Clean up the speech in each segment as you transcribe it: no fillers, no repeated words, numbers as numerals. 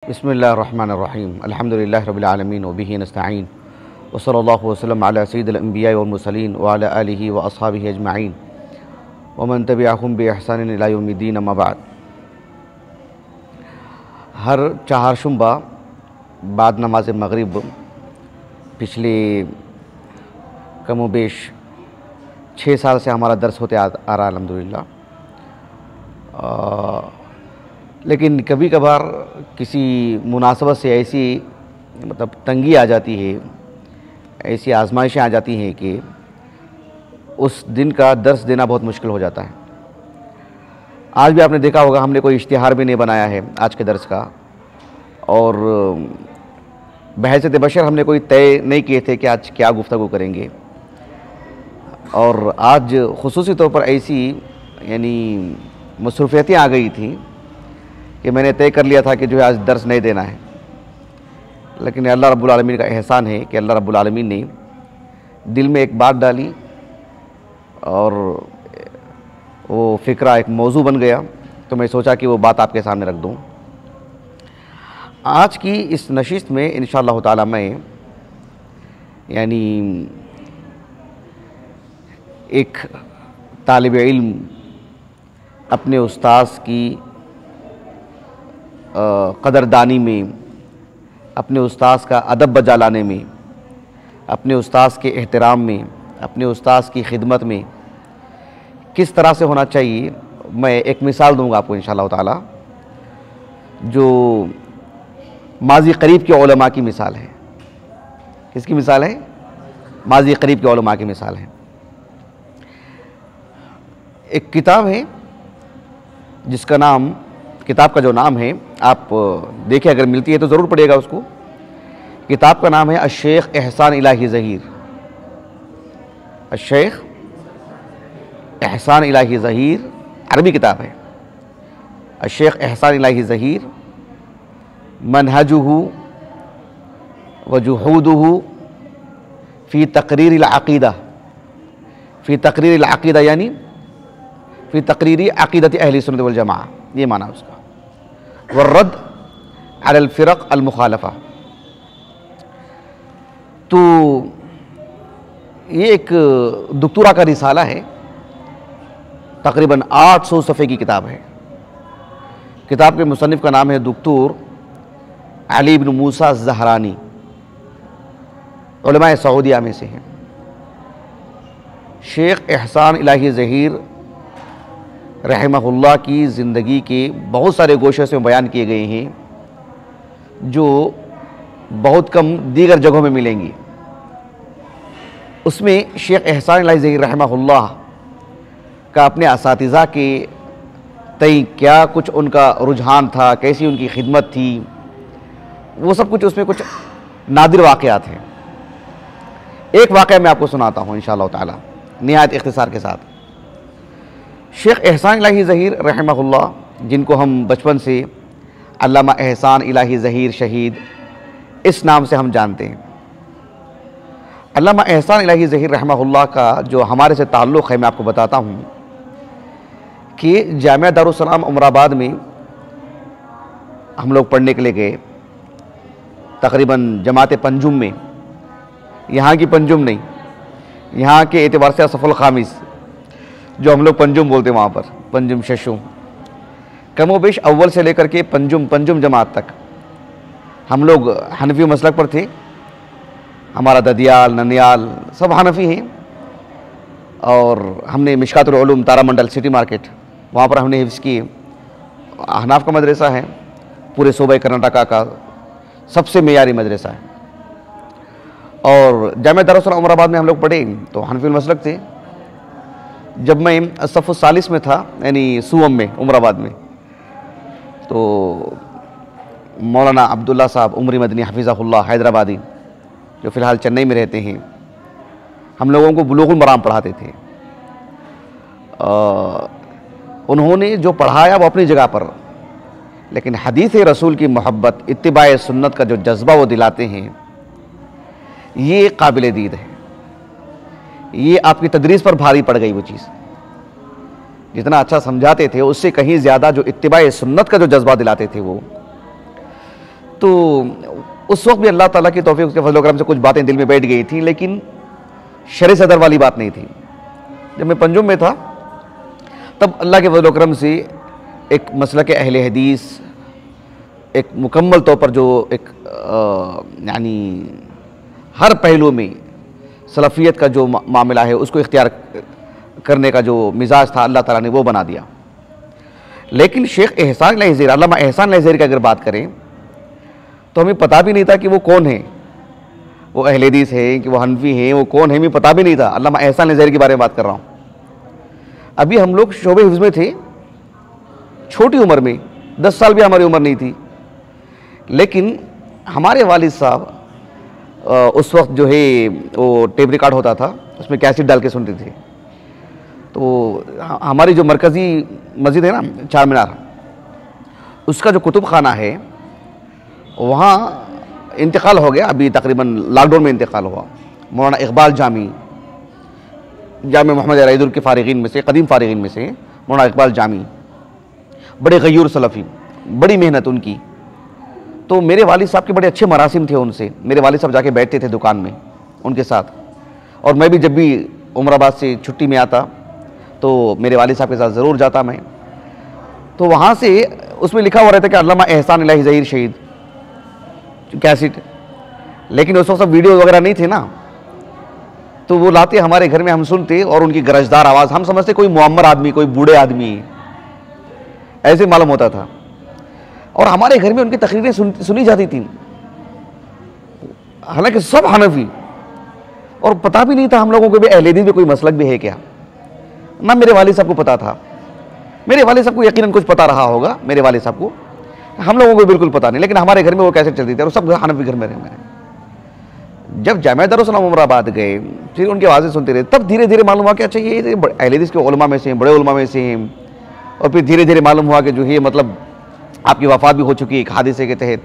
बिस्मिल्लाहिर्रहमानिर्रहीम अल्हम्दुलिल्लाहि रब्बिल आलमीन व बिही नस्तईन व सल्लल्लाहु वसल्लम अला सय्यिदिल अंबिया वल मुरसलीन व अला आलिहि व अस्हाबिहि अजमईन व मन तबिअहुम बि इहसान इला यौमिद्दीन अम्मा बाद। हर चहारशंबा बाद नमाज मगरिब पिछले कम व बेश 6 साल से हमारा दर्स होते आ रहा है अल्हम्दुलिल्लाह। लेकिन कभी कभार किसी मुनासबत से ऐसी तंगी आ जाती है, ऐसी आजमाइशें आ जाती हैं कि उस दिन का दर्स देना बहुत मुश्किल हो जाता है। आज भी आपने देखा होगा हमने कोई इश्तिहार भी नहीं बनाया है आज के दर्स का, और बहैसियत बशर हमने कोई तय नहीं किए थे कि आज क्या गुफ्तगू करेंगे। और आज खुसूसी तौर पर ऐसी मसरूफियतें आ गई थी कि मैंने तय कर लिया था कि जो है आज दर्स नहीं देना है। लेकिन अल्लाह रब्बुल आलमीन का एहसान है कि अल्लाह रब्बुल आलमीन ने दिल में एक बात डाली और वो फ़िक्रा एक मौजू बन गया, तो मैं सोचा कि वो बात आपके सामने रख दूँ। आज की इस नशिस्त में इंशाअल्लाह ताला मैं एक तालिब इल्म अपने उस्ताद की क़दरदानी में, अपने उस्ताद का अदब बजा लाने में, अपने उस्ताद के एहतराम में, अपने उस्ताद की खिदमत में किस तरह से होना चाहिए, मैं एक मिसाल दूंगा आपको इंशाअल्लाह ताला, जो माज़ी करीब के उलमा की मिसाल है। किसकी मिसाल है? माज़ी करीब के उलमा की मिसाल है। एक किताब है जिसका नाम, किताब का जो नाम है आप देखिए, अगर मिलती है तो ज़रूर पढ़िएगा उसको। किताब का नाम है अश-शेख एहसान इलाही ज़हीर। अश-शेख एहसान इलाही ज़हीर अरबी किताब है। अश-शेख एहसान इलाही ज़हीर मनहजुहु व जुहूदुहु फ़ी तक़रीरिल अक़ीदा, फ़ी तक़रीरिल अक़ीदा यानी फ़ी तक़रीरी अक़ीदत अहली सुन्नत वल जमाअह, ये माना उसका। वर्रद अलल फ़िरक़ अल मुखालफ़ा। तो ये एक दुक्तूरा का रिसाला है, तकरीबन 800 सफ़े की किताब है। किताब के मुसन्निफ़ का नाम है दुक्तूर अली इब्न मूसा ज़हरानी, उलमाए सऊदिया में से हैं। शेख एहसान इलाही ज़हीर रहमहुल्लाह की ज़िंदगी के बहुत सारे गोशे से बयान किए गए हैं जो बहुत कम दीगर जगहों में मिलेंगी। उसमें शेख एहसान इलाही ज़हीर रहमहुल्लाह का अपने असातिज़ा के तय क्या कुछ उनका रुझान था, कैसी उनकी खिदमत थी, वो सब कुछ उसमें कुछ नादिर वाक़यात हैं। एक वाक़या मैं आपको सुनाता हूँ इंशाअल्लाह ताला निहायत इख्तिसार के साथ। शेख एहसान इलाही ज़हीर रहमहुल्लाह, जिनको हम बचपन से अल्लामा एहसान इलाही ज़हीर शहीद इस नाम से हम जानते हैं। अल्लामा एहसान इलाही ज़हीर रहमहुल्लाह का जो हमारे से ताल्लुक़ है, मैं आपको बताता हूँ कि जामिया दारुस्सलाम उमराबाद में हम लोग पढ़ने के लिए गए, तकरीबन जमात पंजुम में। यहाँ की पंजुम नहीं, यहाँ के एतबार से सफ़ुल ख़ामिस जो हम लोग पंजुम बोलते हैं, वहाँ पर पंजुम शशु कम व बेश अव्वल से लेकर के पंजुम जमात तक हम लोग हनफी मसलक पर थे। हमारा ददियाल ननियाल सब हनफी हैं, और हमने मिशकातुल उलूम तारामंडल सिटी मार्केट वहाँ पर हमने हिफ्ज़ किए। अहनाफ का मदरसा है, पूरे सूबे कर्नाटका का सबसे मेयारी मदरसा है। और जामिया दारुस्सलाम उमराबाद में हम लोग पढ़े तो हनफी मसलक थे। जब मैं सफ़ सालिस में था, यानी सुवम में उमराबाद में, तो मौलाना अब्दुल्ला साहब उमरी मदनी हफ़िज़हुल्लाह हैदराबादी, जो फ़िलहाल चेन्नई में रहते हैं, हम लोगों को बुलूगुल मराम पढ़ाते थे। उन्होंने जो पढ़ाया वो अपनी जगह पर, लेकिन हदीस रसूल की मोहब्बत, इत्तिबाए सुन्नत का जो जज्बा वो दिलाते हैं, ये काबिल दीद है। ये आपकी तदरीस पर भारी पड़ गई वो चीज़। जितना अच्छा समझाते थे उससे कहीं ज़्यादा जो इत्तिबाए सुन्नत का जो जज्बा दिलाते थे वो। तो उस वक्त भी अल्लाह ताला की तौफीक उसके फजल करम से कुछ बातें दिल में बैठ गई थी, लेकिन शर सदर वाली बात नहीं थी। जब मैं पंजुम में था तब अल्लाह के फजल करम से एक मसला के अहले हदीस एक मुकम्मल तौर पर जो एक यानी हर पहलू में सलफ़ियत का जो मामला है उसको इख्तियार करने का जो मिजाज था अल्लाह ताला ने वो बना दिया। लेकिन शेख एहसान लज़ीर, अल्लामा एहसान लज़ीर की अगर बात करें तो हमें पता भी नहीं था कि वो कौन है, वो अहले हदीस है कि वो हनफी हैं, वो कौन है हमें पता भी नहीं था। अल्लामा एहसान लज़ीर के बारे में बात कर रहा हूँ। अभी हम लोग शोबे हिफ्ज़ में थे, छोटी उम्र में, 10 साल भी हमारी उम्र नहीं थी, लेकिन हमारे वालिद साहब उस वक्त जो है वो टेप रिकॉर्ड होता था, उसमें कैसेट डाल के सुनते थे। तो हमारी जो मरकज़ी मस्जिद है ना चार मीनार, उसका जो कुतुब खाना है वहाँ इंतकाल हो गया, अभी तकरीबन लॉकडाउन में इंतकाल हुआ। मौलाना इकबाल जामी मोहम्मद रईदुल के फ़ारिगीन में से, कदीम फ़ारिगीन में से मौलाना इकबाल जामी, बड़े गयूर सलफ़ी, बड़ी मेहनत उनकी। तो मेरे वालिद साहब के बड़े अच्छे मरासिम थे उनसे, मेरे वालिद साहब जाके बैठते थे दुकान में उनके साथ, और मैं भी जब भी उमराबाद से छुट्टी में आता तो मेरे वालिद साहब के साथ ज़रूर जाता मैं। तो वहाँ से उसमें लिखा हुआ रहता कि अल्लामा एहसान इलाही ज़हीर शहीद कैसेट, लेकिन उस वक्त सब वीडियो वगैरह नहीं थे ना, तो वो लाते हमारे घर में, हम सुनते और उनकी गरजदार आवाज़, हम समझते कोई मुअम्मर आदमी, कोई बूढ़े आदमी, ऐसे मालूम होता था। और हमारे घर में उनकी तकरीरें सुनी जाती थी, हालांकि सब हनफी, और पता भी नहीं था हम लोगों को भी अहले हदीस में कोई मसलक भी है क्या, ना मेरे वालिद साहब को पता था। मेरे वालिद साहब को यकीनन कुछ पता रहा होगा, मेरे वालिद साहब को, हम लोगों को बिल्कुल पता नहीं, लेकिन हमारे घर में वो कैसे चलती थी और सब हनफी घर में रहे। मैंने जब जामिया दारुस्सलाम उमराबाद गए, फिर उनकी आवाज़ें सुनते रहे, तब धीरे धीरे मालूम हुआ कि अच्छा ये अहले हदीस के उलमा में से हैं, बड़े उलमा में से हैं। और फिर धीरे धीरे मालूम हुआ कि जो है मतलब आपकी वफ़ात भी हो चुकी है एक हादसे के तहत।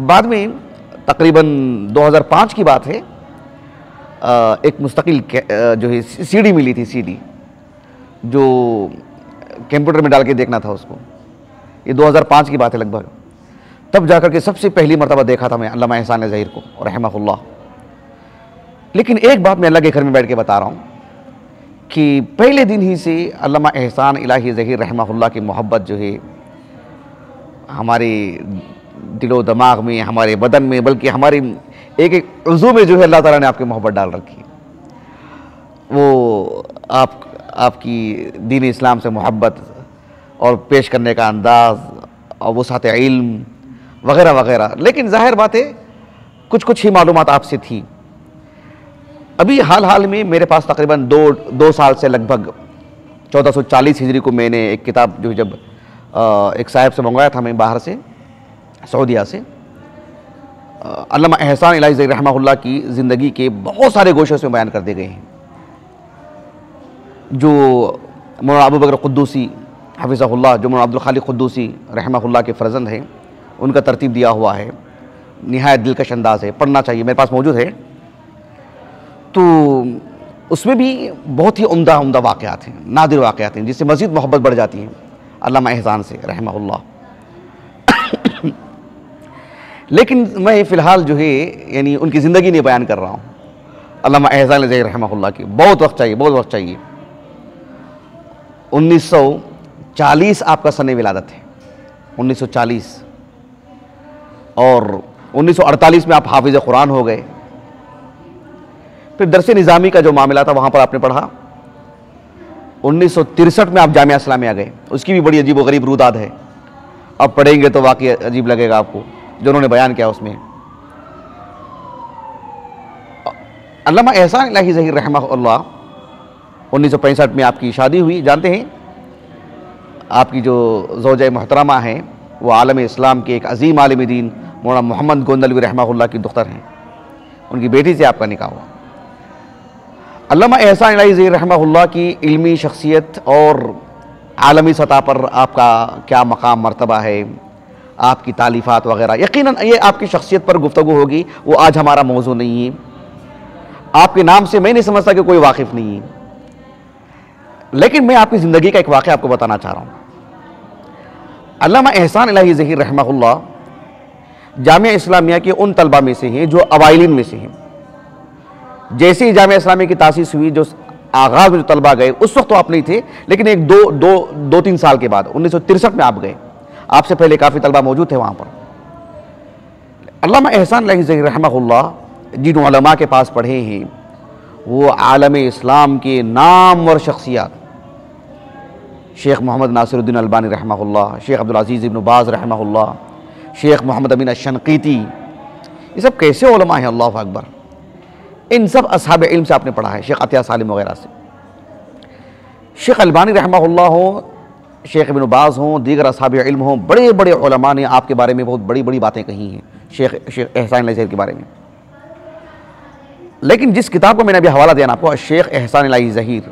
बाद में तकरीबन 2005 की बात है, एक मुस्तकिल जो है सीडी मिली थी, सीडी जो कंप्यूटर में डाल के देखना था उसको, ये 2005 की बात है लगभग। तब जाकर के सबसे पहली मरतबा देखा था मैं अल्लामा एहसान ज़हीर को रहमहुल्लाह। लेकिन एक बात मैं अल्लाह के घर में बैठ के बता रहा हूँ कि पहले दिन ही से अल्लामा एहसान इलाही ज़हीर रहमहुल्लाह की मोहब्बत जो है हमारे दिलो दिमाग में, हमारे बदन में, बल्कि हमारे एक एक उज़ू में जो है अल्लाह ताला ने आपकी मोहब्बत डाल रखी। वो आपकी दीन इस्लाम से मोहब्बत और पेश करने का अंदाज़ और वो साथ इल्म वगैरह वगैरह। लेकिन ज़ाहिर बात है कुछ कुछ ही मालूमात आपसे थी। अभी हाल में मेरे पास तकरीबन दो साल से लगभग 1440 हिजरी को मैंने एक किताब जो जब एक साहब से मंगवाया था मैं बाहर से, सऊदीया से, अल्लामा एहसान इलाही ज़हीर रहमहुल्लाह की ज़िंदगी के बहुत सारे गोशे में बयान कर दिए गए हैं। जो मौलाना अबू बकर क़ुद्दूसी हफ़िज़हुल्लाह, जो मौलाना अब्दुल खालिक क़ुद्दूसी रहमहुल्लाह के फ़र्जंद हैं, उनका तरतीब दिया हुआ है, निहायत दिलकश अंदाज़ है, पढ़ना चाहिए, मेरे पास मौजूद है। तो उसमें भी बहुत ही उम्दा वाक़यात हैं, नादिर वाक़यात हैं, जिससे मज़ीद मोहब्बत बढ़ जाती है अल्लामा एहसान से रहमहुल्लाह। लेकिन मैं फ़िलहाल जो है यानी उनकी ज़िंदगी नहीं बयान कर रहा हूँ, अल्लामा एहसान ज़हीर रहमहुल्लाह की। बहुत वक्त चाहिए। 1940 आपका सने विलादत है, 1940, और 1948 में आप हाफिज़ कुरान हो गए। फिर दरस निज़ामी का जो मामला था वहाँ पर आपने पढ़ा। 1963 में आप जामिया इस्लामिया गए, उसकी भी बड़ी अजीब व गरीब रूदाद है, अब पढ़ेंगे तो वाकई अजीब लगेगा आपको जो उन्होंने बयान किया उसमें। अल्लामा एहसान इलाही ज़हीर रहमहुल्लाह 1965 में आपकी शादी हुई। जानते हैं आपकी जो ज़ौजा मोहतरमा हैं वो आलम इस्लाम के एक अजीम आलिम दीन मौलाना मोहम्मद गोंदलवी रहमहुल्लाह की दुख्तर हैं, उनकी बेटी से आपका निकाह हुआ। अल्लामा एहसान इलाही ज़हीर रहमहुल्लाह की इल्मी शख्सियत और आलमी सतह पर आपका क्या मकाम मर्तबा है, आपकी तालीफ़ात वगैरह, यकीनन ये आपकी शख्सियत पर गुफ्तगू होगी, वो आज हमारा मौजू नहीं है। आपके नाम से मैं नहीं समझता कि कोई वाकिफ़ नहीं है, लेकिन मैं आपकी ज़िंदगी का एक वाक़या आपको बताना चाह रहा हूँ। अल्लामा एहसान इलाही ज़हीर रहमहुल्लाह जामिया इस्लामिया के उन तलबा में से हैं जो अवाइलिन में से हैं। जैसे ही जामिया इस्लामिया की तासीस हुई, जो आगाज में जो तलबा गए उस वक्त तो आप नहीं थे, लेकिन एक दो तीन साल के बाद 1963 में आप गए, आपसे पहले काफ़ी तलबा मौजूद थे वहाँ पर। अल्लामा एहसान इलाही ज़हीर रहमहुल्लाह जिन उलमा के पास पढ़े हैं वो आलम इस्लाम के नामवर शख्सियत, शेख मोहम्मद नासिरुद्दीन अलबानी रहमहुल्लाह, शेख अब्दुल अज़ीज़ इब्न बाज़ रहमहुल्लाह, शेख मोहम्मद अमीन अश-शनक़ीती, ये सब कैसे उलमा हैं, अल्लाहु अकबर। इन सब असहाब इल्म से आपने पढ़ा है, शेख अतिया सालिम वगैरह से। शेख अलबानी रहमहुल्लाह हों, शेख इब्न बाज़ हों, दीगर असहाब इल्म हों, बड़े बड़े उलमा ने आपके बारे में बहुत बड़ी बड़ी बातें कही हैं शेख एहसान इलाही ज़हीर के बारे में। लेकिन जिस किताब को मैंने अभी हवाला दिया ना आपको, शेख एहसान इलाही ज़हीर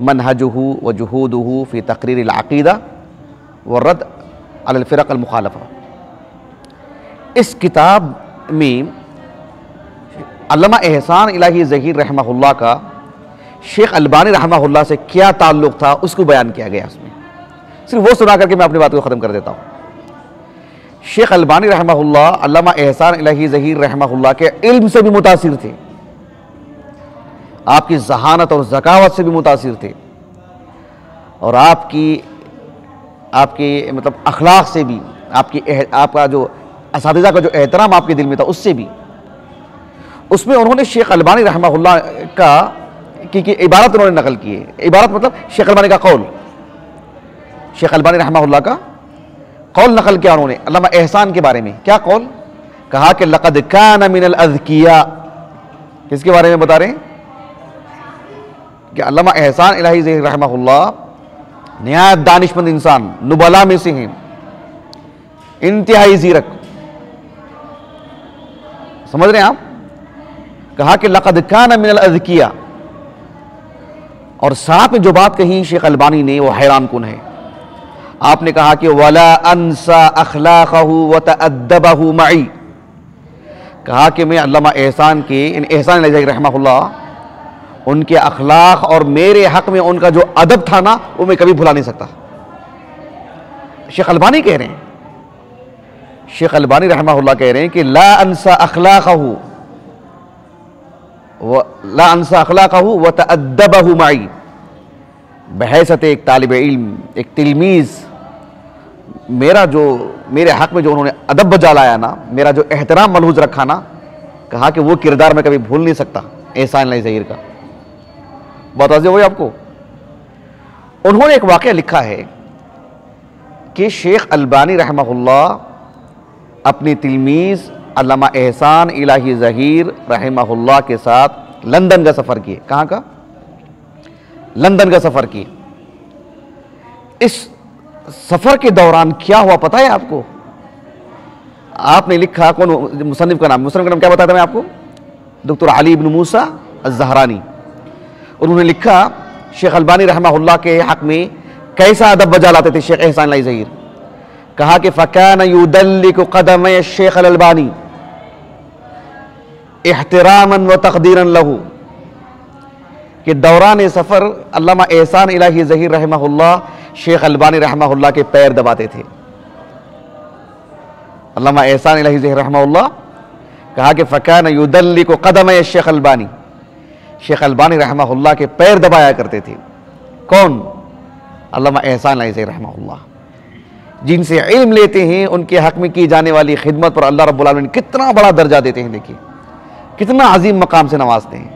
मनहजुहु व जुहूदुहु फ़ी तक़रीर अल-अक़ीदा व रद्द अल फ़िरक़ अल-मुख़ालफ़ा, इस किताब में अल्लामा एहसान इलाही ज़हीर रहमहुल्लाह का शेख अलबानी रहमहुल्लाह से क्या ताल्लुक़ था उसको बयान किया गया। उसमें सिर्फ वो सुना करके मैं अपनी बात को ख़त्म कर देता हूँ। शेख अलबानी रहमहुल्लाह अल्लामा एहसान इलाही ज़हीर रहमहुल्लाह के इल्म से भी मुतासिर थे, आपकी ज़हानत और ज़कावत से भी मुतासिर थे, और आपकी मतलब अखलाक से भी, आपका जो असातिज़ा का जो एहतराम आपके दिल में था उससे भी। उसमें उन्होंने शेख अलबानी रहमहुल्लाह की इबारत उन्होंने नकल की है। इबारत मतलब शेख अलबानी का कौल, शेख अलबानी रहमहुल्लाह का कौल नकल किया उन्होंने अल्लामा एहसान के बारे में। क्या कौल कहा कि लक़द कान मिनल अज़किया, किसके बारे में बता रहे हैं कि अल्लामा एहसान इलाही ज़हीर रहमहुल्लाह निहायत दानिशमंद इंसान, नुबला में से हैं, इंतहाई ज़ीरक, समझ रहे हैं आप। कहा कि लक़द कान मिनल अज़किया, और साथ में जो बात कही शेख अलबानी ने वो हैरान कुन है। आपने कहा कि वला अनसा अखलाक़हु व तअद्दबहु मई, कहा कि मैं अल्लामा एहसान के एहसान इलाही ज़हीर रहमहुल्लाह उनके अखलाक और मेरे हक़ में उनका जो अदब था ना वो मैं कभी भुला नहीं सकता। शेख अलबानी कह रहे हैं, शेख अलबानी रहमहुल्लाह कह रहे हैं कि ला अनसा अखलाक़हु व तअद्दबहु मई, बहैसत एक तालिब इल्म, एक तिलमीज़, मेरे हक़ में जो उन्होंने अदब बजा लाया ना, मेरा जो एहतराम मलहूज़ रखा ना, कहा कि वो किरदार मैं कभी भूल नहीं सकता एहसान इलाही ज़हीर का। बात वाज़ेह हुई आपको। उन्होंने एक वाक़या लिखा है कि शेख अलबानी रहमहुल्लाह अपनी तिलमीज़ अल्लामा एहसान इलाही ज़हीर रहमहुल्लाह के साथ लंदन का सफ़र किए। कहाँ का? लंदन का सफ़र किए। इस सफ़र के दौरान क्या हुआ पता है आपको? आपने लिखा, कौन मुसन्निफ़ का नाम, मुसन्निफ़ का नाम क्या बताया था मैं आपको? डॉक्टर अली इब्न मूसा अज़-ज़हरानी। उन्होंने लिखा शेख अलबानी रहमहुल्लाह के हक़ में कैसा अदब बजा लाते थे शेख एहसान इलाही ज़हीर। कहा कि फ़कान युदल्लिकु क़दमय शेख अलबानी इहतिरामन व तक़दीरन लहू, कि दौरान सफ़र अल्लामा एहसान इलाही ज़हीर रहमहुल्लाह शेख अलबानी रहमहुल्लाह के पैर दबाते थे। अल्लामा एहसान इलाही ज़हीर रहमहुल्लाह कहा कि फ़कान युदल्लिकु क़दमय शेख अलबानी, शेख अलबानी रहमहुल्लाह के पैर दबाया करते थे। कौन? अल्लामा एहसान इलाही ज़हीर रहमहुल्लाह, जिनसे इल्म लेते हैं उनके हक़ में की जाने वाली खिदमत पर अल्लाह रब्बुल आलमीन कितना बड़ा दर्जा देते हैं। देखिए कितना अजीम मकाम से नवाजते हैं।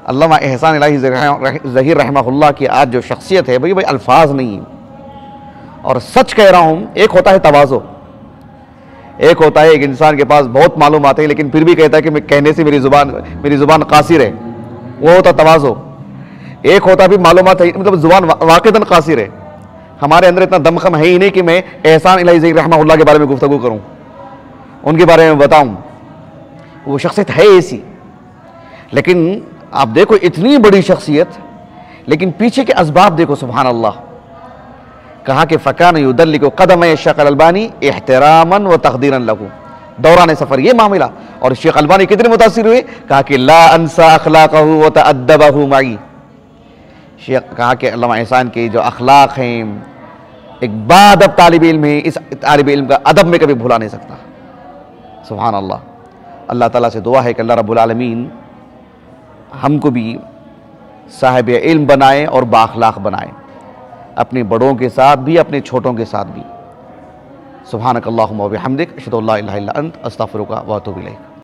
अल्लामा एहसान इलाही ज़हीर रहमहुल्लाह की आज जो शख्सियत है भाई अल्फाज नहीं है, और सच कह रहा हूँ। एक होता है तवाज़ो, एक होता है एक इंसान के पास बहुत मालूम आते हैं लेकिन फिर भी कहता है कि मैं कहने से मेरी ज़ुबान कासिर है, वो होता तवाज़ो। एक होता भी मालूमात है, मतलब ज़ुबान वाक़िदन कासिर है, हमारे अंदर इतना दमखम है ही नहीं कि मैं एहसान इलाही ज़हीर रहमहुल्लाह के बारे में गुफ्तगू करूँ, उनके बारे में बताऊँ। वो शख्सियत है ऐसी। लेकिन आप देखो इतनी बड़ी शख्सियत, लेकिन पीछे के असबाब देखो, सुभान अल्लाह। कहा कि फ़कान युदल्लिकु क़दमय शेख अलबानी इहतिरामन व तक़दीरन लहू, दौरान सफ़र ये मामला। और शेख अलबानी कितने मुतासिर हुए? कहा कि ला अनसा अखलाक़हु व तअद्दबहु मई, शेख कहा कि अल्लामा एहसान के जो अखलाक हैं, एक बाअदब तालिब इल्म है, इस तालिब इल्म का अदब में कभी भुला नहीं सकता। सुभान अल्लाह। अल्लाह ताला से दुआ है कि अल्लाह रब्बुल आलमीन हमको भी साहिब इल्म बनाए और बाखलाक बनाए, अपने बड़ों के साथ भी, अपने छोटों के साथ भी। सुब्हानक अल्लाहुम्मा व बिहम्दिक, अशहदु अल्ला इलाहा इल्ला अंत, अस्तगफिरुका व अतूबु इलैक।